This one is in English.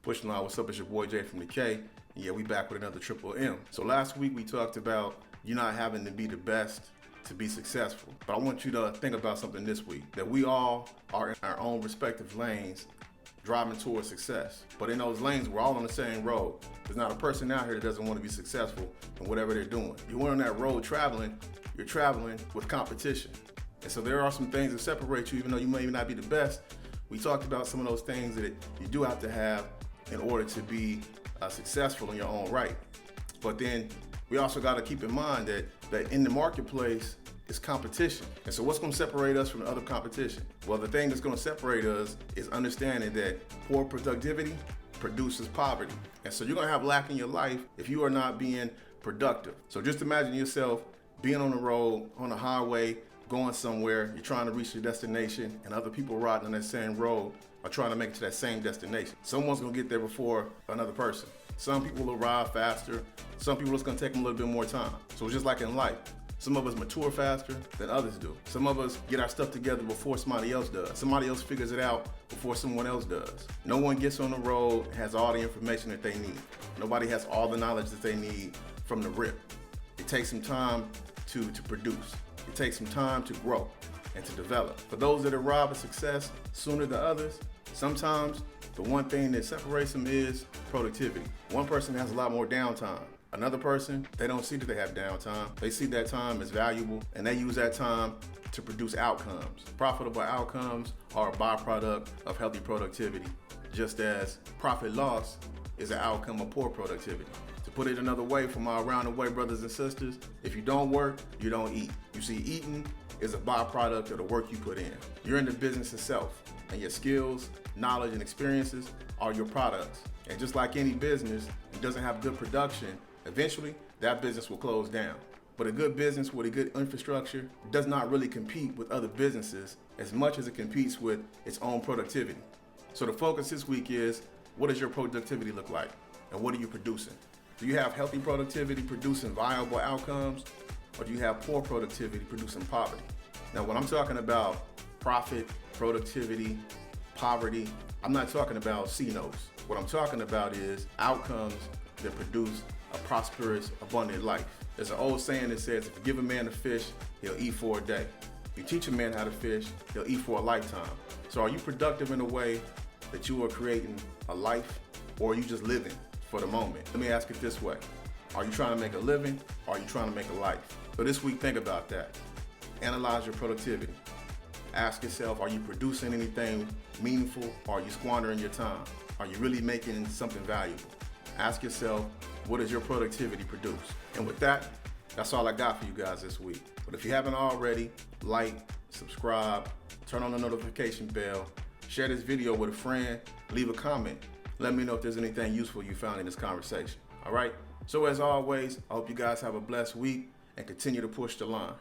Pushing on, what's up? It's your boy Jay from the K. And yeah, we back with another Triple M. So last week we talked about you not having to be the best to be successful. But I want you to think about something this week, that we all are in our own respective lanes driving towards success. But in those lanes, we're all on the same road. There's not a person out here that doesn't want to be successful in whatever they're doing. You're on that road traveling, you're traveling with competition. And so there are some things that separate you, even though you may not be the best. We talked about some of those things that you do have to have in order to be successful in your own right. But then we also got to keep in mind that in the marketplace is competition. And so what's going to separate us from the other competition? Well, the thing that's going to separate us is understanding that poor productivity produces poverty. And so you're going to have lack in your life if you are not being productive. So just imagine yourself being on the road, on the highway, going somewhere, you're trying to reach your destination, and other people riding on that same road are trying to make it to that same destination. Someone's gonna get there before another person. Some people will arrive faster, some people it's gonna take them a little bit more time. So it's just like in life. Some of us mature faster than others do. Some of us get our stuff together before somebody else does. Somebody else figures it out before someone else does. No one gets on the road and has all the information that they need. Nobody has all the knowledge that they need from the rip. It takes some time to produce. It takes some time to grow and to develop. For those that arrive at success sooner than others, sometimes the one thing that separates them is productivity. One person has a lot more downtime. Another person, they don't see that they have downtime. They see that time as valuable, and they use that time to produce outcomes. Profitable outcomes are a byproduct of healthy productivity, just as profit loss is an outcome of poor productivity. To put it another way, for my around the way brothers and sisters, if you don't work, you don't eat. You see, eating is a byproduct of the work you put in. You're in the business itself, and your skills, knowledge, and experiences are your products. And just like any business, it doesn't have good production, eventually that business will close down. But a good business with a good infrastructure does not really compete with other businesses as much as it competes with its own productivity. So the focus this week is, what does your productivity look like? And what are you producing? Do you have healthy productivity producing viable outcomes? Or do you have poor productivity producing poverty? Now, when I'm talking about profit, productivity, poverty, I'm not talking about C-notes. What I'm talking about is outcomes that produce a prosperous, abundant life. There's an old saying that says, if you give a man a fish, he'll eat for a day. If you teach a man how to fish, he'll eat for a lifetime. So are you productive in a way that you are creating a life, or are you just living for the moment? Let me ask it this way. Are you trying to make a living, or are you trying to make a life? So this week, think about that. Analyze your productivity. Ask yourself, are you producing anything meaningful, or are you squandering your time? Are you really making something valuable? Ask yourself, what does your productivity produce? And with that, that's all I got for you guys this week. But if you haven't already, like, subscribe, turn on the notification bell, share this video with a friend, leave a comment. Let me know if there's anything useful you found in this conversation. All right? So as always, I hope you guys have a blessed week and continue to push the line.